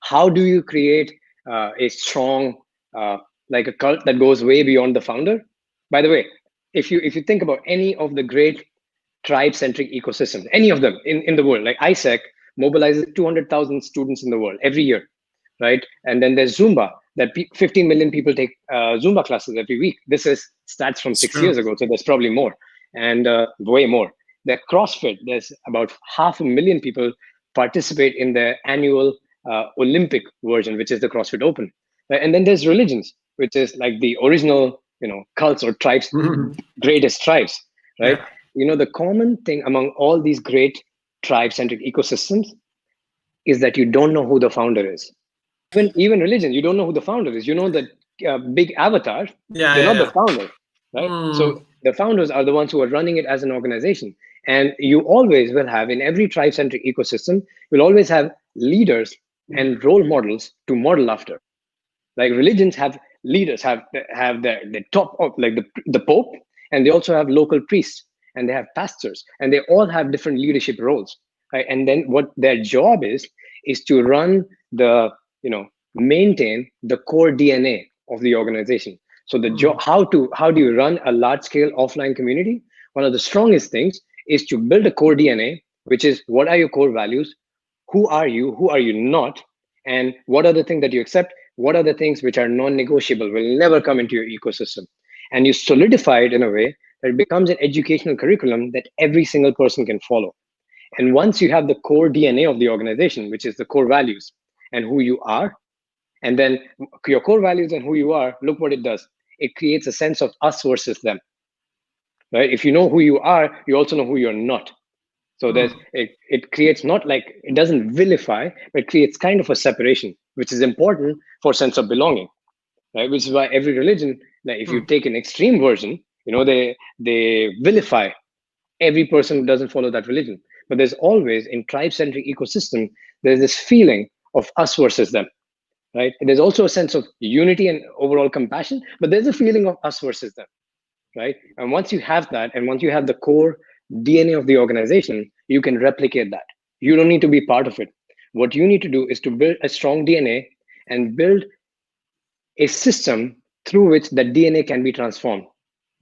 how do you create a strong, like a cult that goes way beyond the founder? By the way, if you think about any of the great tribe-centric ecosystems, any of them in the world, like ISEC mobilizes 200,000 students in the world every year, right? And then there's Zumba, that 15 million people take Zumba classes every week. This is stats from 6 years ago, so there's probably more, and way more. The CrossFit, there's about 500,000 people participate in the annual Olympic version, which is the CrossFit Open. Right? And then there's religions, which is like the original, cults or tribes, greatest tribes, right? Yeah. The common thing among all these great tribe-centric ecosystems is that you don't know who the founder is. Even religion, you don't know who the founder is. You know that big avatar, they're not the founder, right? So the founders are the ones who are running it as an organization. And you always will have, in every tribe-centric ecosystem, you'll always have leaders and role models to model after. Like religions have leaders, have the top of, like the Pope, and they also have local priests, and they have pastors, and they all have different leadership roles, right? And then what their job is to run the, maintain the core DNA of the organization. So the job, how do you run a large scale offline community? One of the strongest things is to build a core DNA, which is, what are your core values? Who are you not? And what are the things that you accept? What are the things which are non-negotiable, will never come into your ecosystem? And you solidify it in a way that it becomes an educational curriculum that every single person can follow. And once you have the core DNA of the organization, which is the core values and who you are, and then your core values and who you are, look what it does. It creates a sense of us versus them, right? If you know who you are, you also know who you're not. So it creates, not like, it doesn't vilify, but it creates kind of a separation, which is important for sense of belonging, right? Which is why every religion, like if you take an extreme version, they vilify every person who doesn't follow that religion. But there's always, in tribe-centric ecosystem, there's this feeling of us versus them, right? And there's also a sense of unity and overall compassion, but there's a feeling of us versus them, right? And once you have that, and once you have the core DNA of the organization, you can replicate that. You don't need to be part of it. What you need to do is to build a strong DNA and build a system through which that DNA can be transformed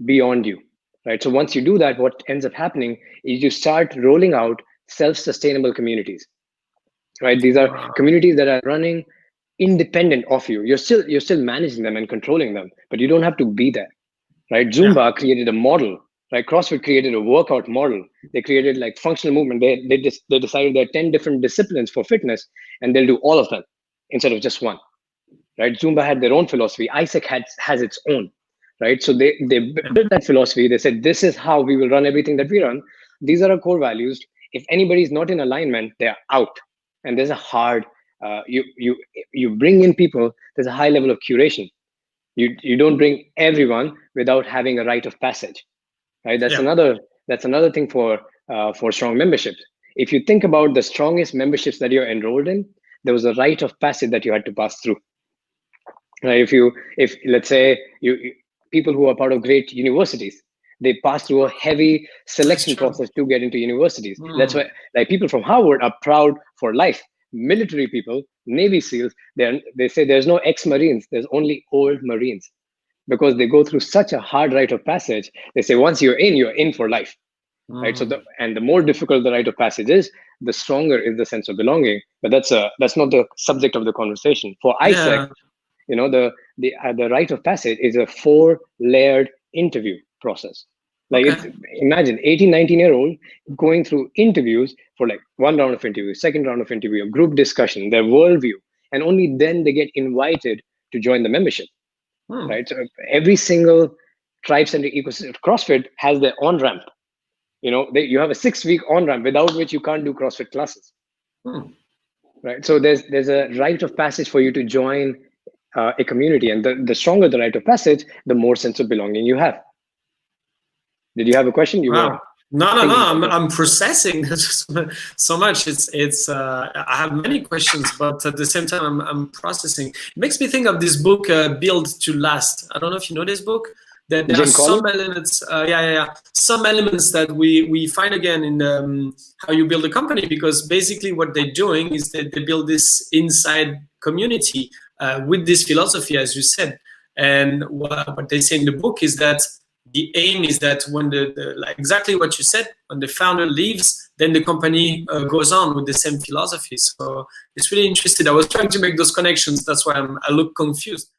beyond you, right? So once you do that, what ends up happening is you start rolling out self-sustainable communities, right? These are communities that are running independent of you. You're still managing them and controlling them, but you don't have to be there, right? Zumba created a model, right? CrossFit created a workout model. They created like functional movement. They decided there are 10 different disciplines for fitness, and they'll do all of them instead of just one, right? Zumba had their own philosophy. ISEC has its own, right? So they built that philosophy. They said, this is how we will run everything that we run. These are our core values. If anybody is not in alignment, they're out. And there's a hard, you bring in people, there's a high level of curation. You don't bring everyone without having a rite of passage, right? That's another thing for strong memberships. If you think about the strongest memberships that you're enrolled in, there was a rite of passage that you had to pass through. Right? If let's say people who are part of great universities, they pass through a heavy selection process to get into universities. That's why, like, people from Harvard are proud for life. Military people, Navy SEALs, they say there's no ex-Marines, there's only old Marines, because they go through such a hard rite of passage. They say once you're in for life, right? So the more difficult the rite of passage is, the stronger is the sense of belonging. But that's not the subject of the conversation. For ISEC, the rite of passage is a 4-layered interview process. Like, imagine 18, 19-year-old going through interviews for like one round of interview, second round of interview, a group discussion, their worldview, and only then they get invited to join the membership, right? So every single tribe-centric ecosystem, CrossFit has their on-ramp. You have a 6-week on-ramp, without which you can't do CrossFit classes, right? So there's a rite of passage for you to join a community, and the stronger the rite of passage, the more sense of belonging you have. Did you have a question? No. I'm processing so much. It's I have many questions, but at the same time, I'm processing. It makes me think of this book, Build to Last. I don't know if you know this book. That there are some elements, some elements that we find again in how you build a company, because basically what they're doing is that they build this inside community with this philosophy, as you said. And what they say in the book is that the aim is that when like exactly what you said, when the founder leaves, then the company goes on with the same philosophy. So it's really interesting. I was trying to make those connections. That's why I look confused.